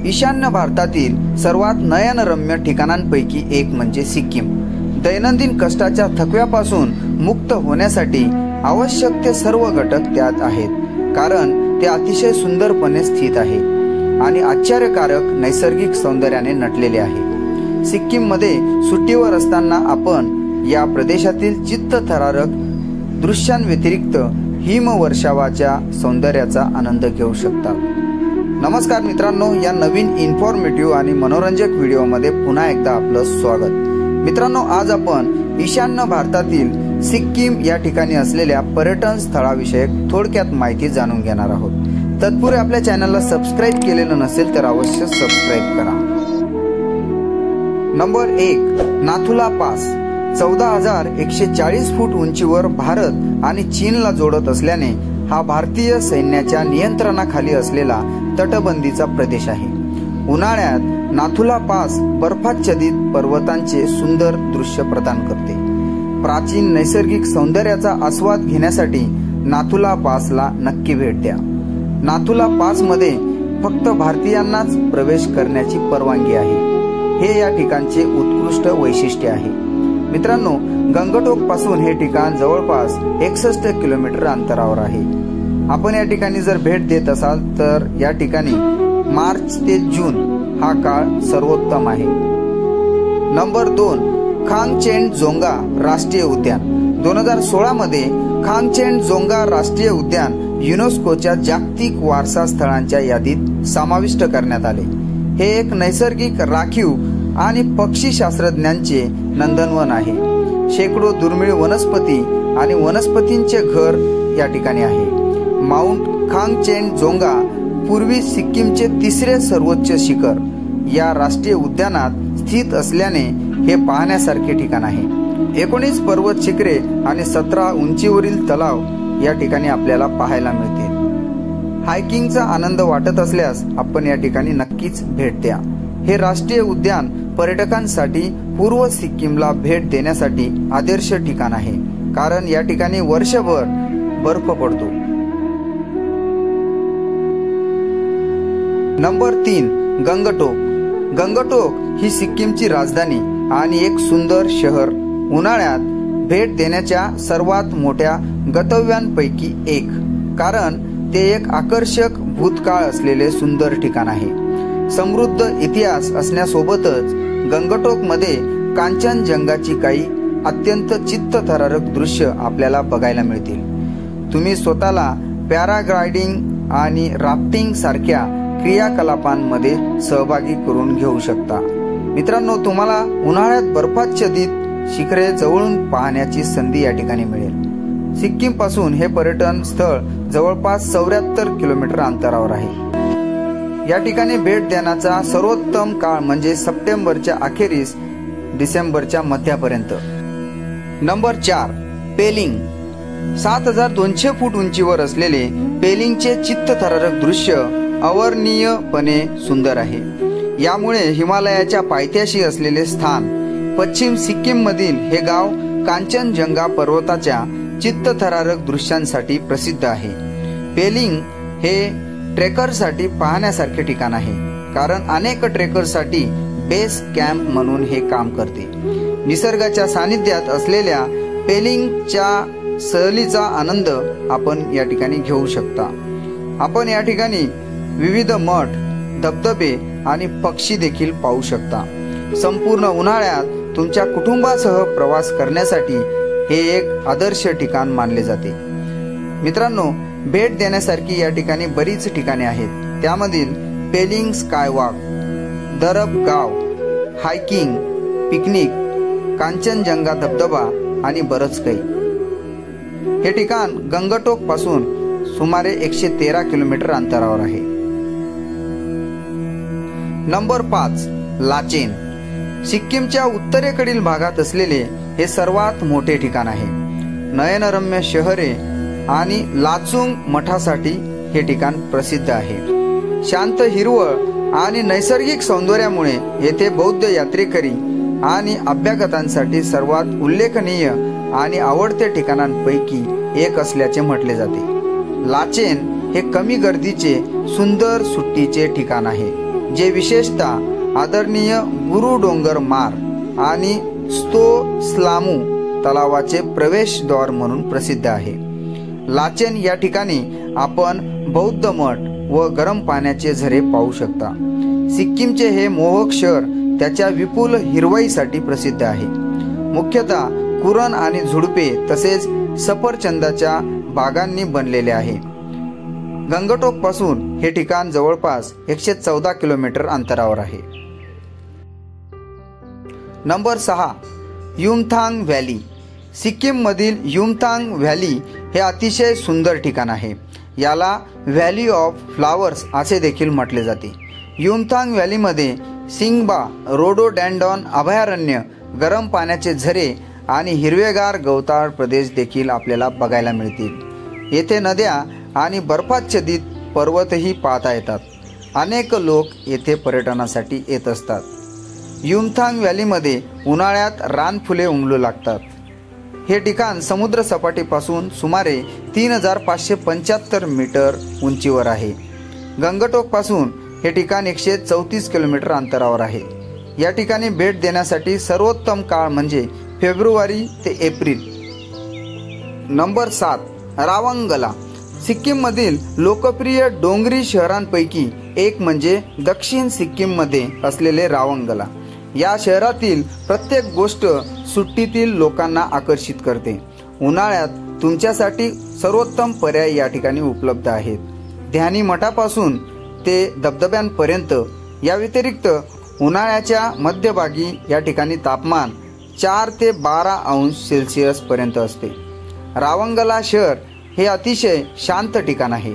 ईशान्य भारतातील सर्वात नयनरम्य ठिकाणांपैकी एक म्हणजे सिक्कीम। दैनंदिन कष्टाच्या थकव्यापासून मुक्त होण्यासाठी आवश्यक ते सर्व घटक त्यात आहेत, कारण ते अतिशय सुंदरपणे स्थित आहे आणि आश्चर्यकारक नैसर्गिक सौंदर्याने नटलेले आहे। सिक्कीममध्ये सुट्टीवर असताना आपण या प्रदेशातील चित्तथरारक दृश्यांव्यतिरिक्त हिमवर्षावाच्या सौंदर्याचा आनंद घेऊ शकता। नमस्कार मित्रांनो, या नवीन इन्फॉर्मेटिव्ह आणि मनोरंजक व्हिडिओमध्ये पुन्हा एकदा आपलं स्वागत। मित्रांनो, आज आपण ईशान्य भारतातील सिक्कीम या ठिकाणी असलेल्या पर्यटन स्थळाविषयक थोडक्यात माहिती जाणून घेणार आहोत। तत्पूर्वी आपल्या चॅनलला सबस्क्राइब केलेलं नसेल तर अवश्य सबस्क्राइब करा। Number 1, Nathula pass. 14,140 फूट उंचीवर भारत आणि चीनला जोडत असल्याने हा भारतीय सैन्याच्या नियंत्रणाखाली असलेला तटबंदीचा प्रदेश आहे। उन्हाळ्यात नाथुला पास बर्फाच्छादित पर्वतांचे सुंदर दृश्य प्रदान करते। प्राचीन नैसर्गिक सौंदर्याचा आस्वाद घेण्यासाठी नाथुला पासला नक्की भेट द्या। नाथुला पासमध्ये फक्त भारतीयांनाच प्रवेश करण्याची परवानगी आहे। हे या ठिकाणचे उत्कृष्ट वैशिष्ट्य आहे। मित्रांनो, गंगटोक पासून हे ठिकाण जवळपास 61 किलोमीटर अंतरावर आहे। आपण या ठिकाणी जर भेट देत असाल तर या ठिकाणी मार्च ते जून हा काळ सर्वोत्तम आहे। नंबर 2, खांगचेनजोंगा राष्ट्रीय उद्यान। 2016 मध्ये खांगचेनजोंगा राष्ट्रीय उद्यान युनेस्कोच्या जागतिक वारसा स्थळांच्या यादीत समाविष्ट करण्यात आले। हे एक नैसर्गिक राखीव आणि पक्षी शास्त्रज्ञांचे नंदनवन आहे। शेकडो दुर्मिळ वनस्पती आणि वनस्पतींचे घर या ठिकाणी आहे। माउंट खांगचेनजोंगा पूर्वी सिक्कीमचे तिसरे सर्वोच्च शिखर या राष्ट्रीय उद्यानात स्थित असल्याने हे पाहण्यासारखे ठिकाण आहे। 19 पर्वत शिखरे आणि 17 उंचीवरील तलाव या ठिकाणी आपल्याला पाहायला मिळतील। हायकिंगचा आनंद वाटत असल्यास आपण या ठिकाणी नक्कीच भेट द्या। हे राष्ट्रीय उद्यान पर्यटकांसाठी पूर्व सिक्कीमला भेट देण्यासाठी आदर्श ठिकाण आहे, कारण या ठिकाणी वर्षभर बर्फ पडतो। नंबर 3, गंगटोक। गंगटोक ही सिक्कीमची राजधानी आणि एक सुंदर शहर उन्हाळ्यात भेट देण्याच्या सर्वात मोठ्या गंतव्यांपैकी एक, कारण ते एक आकर्षक भूतकाळ असलेले सुंदर ठिकाण आहे। समृद्ध इतिहास असण्यासोबतच गंगटोकमध्ये कांचनजंगाची काही अत्यंत चित्तथरारक दृश्य आपल्याला बघायला मिळतील। तुम्ही स्वतःला पॅराग्लायडिंग आणि राफ्टिंग सारख्या क्रियाकलापांमध्ये सहभागी करून घेऊ शकता। मित्रांनो, तुम्हाला उन्हाळ्यात बर्फाच्छादित शिखरे जवळून पाहण्याची संधी या ठिकाणी मिळेल। सिक्कीम पासून हे पर्यटन स्थळ जवळपास 74 किलोमीटर अंतरावर आहे। या ठिकाणी भेट देण्याचा सर्वोत्तम काळ म्हणजे सप्टेंबरच्या अखेरीस डिसेंबरच्या मध्यापर्यंत। नंबर 4, पेलिंग। 7,200 फूट उंचीवर असलेले पेलिंगचे चित्तथरारक दृश्य अवर्णनीयपणे सुंदर आहे। यामुळे हिमालयाच्या पायथ्याशी असलेले स्थान पश्चिम सिक्कीम मधील हे गाव कांचनजंगा पर्वताच्या चित्तथरारक दृश्यांसाठी प्रसिद्ध आहे। पेलिंग हे ट्रेकरसाठी पाहण्यासारखे ठिकाण आहे, कारण अनेक ट्रेकरसाठी बेस कॅम्प म्हणून हे काम करते। निसर्गाच्या सानिध्यात असलेल्या पेलिंगच्या सहलीचा आनंद आपण या ठिकाणी घेऊ शकता। आपण या ठिकाणी विविध मठ, धबधबे आणि पक्षी देखील पाहू शकता। संपूर्ण उन्हाळ्यात तुमच्या कुटुंबासह प्रवास करण्यासाठी हे एक आदर्श ठिकाण मानले जाते। मित्रांनो, भेट देण्यासारखी या ठिकाणी बरीच ठिकाणे आहेत। त्यामधील पेलिंग स्कायवॉक, दरब गाव, हायकिंग, पिकनिक, कांचनजंगा धबधबा आणि बरंच काही। हे ठिकाण गंगटोक पासून सुमारे 113 किलोमीटर अंतरावर आहे। नंबर 5, लाचेन। सिक्कीमच्या उत्तरेकडील भागात असलेले हे सर्वात मोठे ठिकाण आहे। नयनरम्य शहरे आणि लाचुंग मठासाठी हे ठिकाण प्रसिद्ध आहे। शांत हिरवळ आणि नैसर्गिक सौंदर्यामुळे येथे बौद्ध यात्रेकरी आणि अभ्यागतांसाठी सर्वात उल्लेखनीय आणि आवडते ठिकाणांपैकी एक असल्याचे म्हटले जाते। लाचेन हे कमी गर्दीचे सुंदर सुट्टीचे ठिकाण आहे, जे विशेषतः आदरणीय गुरु डोंगर मार आणि स्तो-स्लामू तलावाचे प्रवेशद्वार म्हणून प्रसिद्ध आहे। लाचेन या ठिकाणी आपण बौद्ध मठ व गरम पाण्याचे झरे पाहू शकता। सिक्कीमचे हे मोहक शहर त्याच्या विपुल हिरवाईसाठी प्रसिद्ध आहे। मुख्यतः कुरण आणि झुडपे तसेच सफरचंदाच्या बागांनी बनलेले आहे। गंगटोक पासून हे ठिकाण जवळपास 114 किलोमीटर अंतरावर आहे। Number 6 Yumthang valley. सिक्कीम मधील युमथांग व्हॅली हे अतिशय सुंदर ठिकाण आहे। याला व्हॅली ऑफ फ्लावर्स असे देखील म्हटले जाते। युमथांग व्हॅलीमध्ये सिंगबा रोडोडॅन्ड्रॉन अभयारण्य, गरम पाण्याचे झरे आणि हिरवेगार गवताळ प्रदेश देखील आपल्याला बघायला मिळतील। येथे नद्या आणि बर्फाच्छादित पर्वतही पाहता येतात। अनेक लोक येथे पर्यटनासाठी येत असतात। युमथांग व्हॅलीमध्ये उन्हाळ्यात रानफुले उमलू लागतात। हे ठिकाण समुद्र सपाटीपासून सुमारे 3575 मीटर उंचीवर आहे। गंगटोक पासून हे ठिकाण 134 किलोमीटर अंतरावर आहे। या ठिकाणी भेट देण्यासाठी सर्वोत्तम काळ म्हणजे फेब्रुवारी ते एप्रिल। नंबर 7 रावंगला। सिक्कीम मधील लोकप्रिय डोंगरी शहरांपैकी एक म्हणजे दक्षिण सिक्कीम मध्ये असलेले रावंगला। या शहरातील प्रत्येक गोष्ट सुट्टीतील लोकांना आकर्षित करते। उन्हाळ्यात तुमच्यासाठी सर्वोत्तम पर्याय या ठिकाणी उपलब्ध आहेत। ध्यानी मठापासून ते धबधब्यांपर्यंत। या व्यतिरिक्त उन्हाळ्याच्या मध्यभागी या ठिकाणी तापमान 4 ते 12 अंश सेल्सिअस पर्यंत असते। रावंगला शहर हे अतिशय शांत ठिकाण आहे।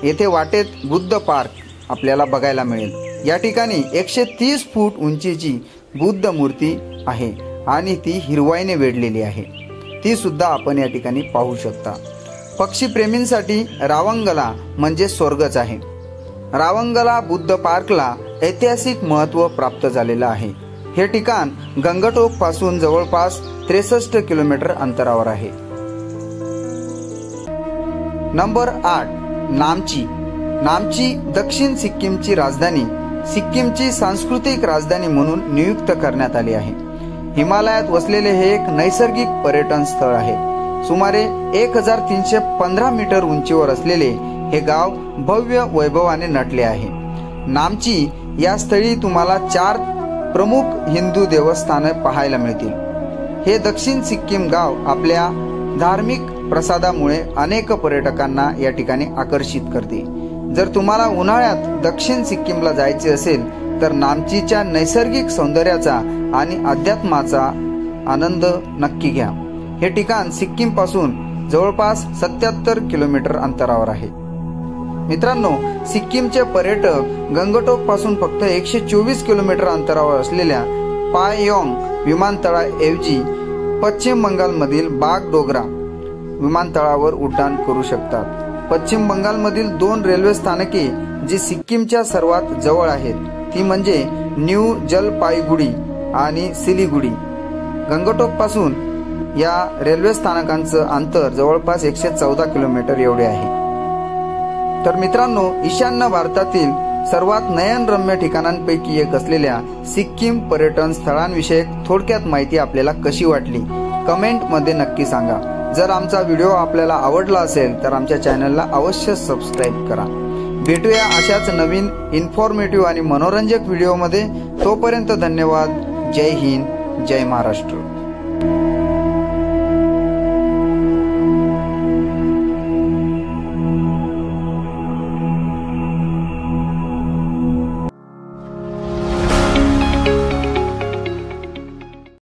येथे वाटेत बुद्ध पार्क आपल्याला बघायला मिळेल। या ठिकाणी 130 फूट उंचीची बुद्ध मूर्ती आहे आणि ती हिरवाईने वेढलेली आहे। ती सुद्धा आपण या ठिकाणी पाहू शकता। पक्षीप्रेमींसाठी रावंगला म्हणजे स्वर्गच आहे। रावंगला बुद्ध पार्कला ऐतिहासिक महत्त्व प्राप्त झालेलं आहे। हे ठिकाण गंगटोक पासून जवळपास 63 किलोमीटर अंतरावर आहे। नंबर 8 नामची। नामची दक्षिण सिक्कीमची राजधानी, सिक्कीमची सांस्कृतिक राजधानी म्हणून नियुक्त करण्यात आली आहे। हिमालयात वसलेले हे एक नैसर्गिक पर्यटन स्थळ आहे। सुमारे 1315 मीटर उंचीवर असलेले हे गाव भव्य वैभवाने नटले आहे। नामची या स्थळी तुम्हाला 4 प्रमुख हिंदू देवस्थाने पाहायला मिळतील। हे दक्षिण सिक्कीम गाव आपल्या धार्मिक प्रसादामुळे अनेक पर्यटकांना या ठिकाणी आकर्षित करते। जर तुम्हाला उन्हाळ्यात दक्षिण सिक्कीमला जायचे असेल तर नामचीच्या नैसर्गिक सौंदर्याचा आणि अध्यात्माचा आनंद नक्की घ्या। हे ठिकाण सिक्कीम पासून जवळपास 77 किलोमीटर अंतरावर आहे। मित्रांनो, सिक्कीमचे पर्यटक गंगटोक पासून फक्त 124 किलोमीटर अंतरावर असलेल्या पायोंग विमानतळाऐवजी पश्चिम बंगालमधील बागडोगरा विमानतळावर उड्डाण करू शकतात। पश्चिम बंगालमधील 2 रेल्वे स्थानके जी सिक्कीमच्या सर्वात जवळ आहेत ती म्हणजे न्यू जलपाईगुडी आणि सिलीगुडी। गंगटोक पासून या रेल्वे स्थानकांचं अंतर जवळपास 114 किलोमीटर एवढे आहे। तर मित्रांनो, ईशान्य भारतातील सर्वात नयनरम्य ठिकाणांपैकी एक असलेल्या सिक्कीम पर्यटन स्थळांविषयक थोडक्यात माहिती आपल्याला कशी वाटली कमेंट मध्ये नक्की सांगा। जर आमचा व्हिडिओ आपल्याला आवडला असेल तर आमच्या चॅनलला अवश्य सबस्क्राईब करा। भेटूया अशाच नवीन इन्फॉर्मेटिव्ह आणि मनोरंजक व्हिडिओमध्ये। तोपर्यंत धन्यवाद। जय हिंद, जय महाराष्ट्र।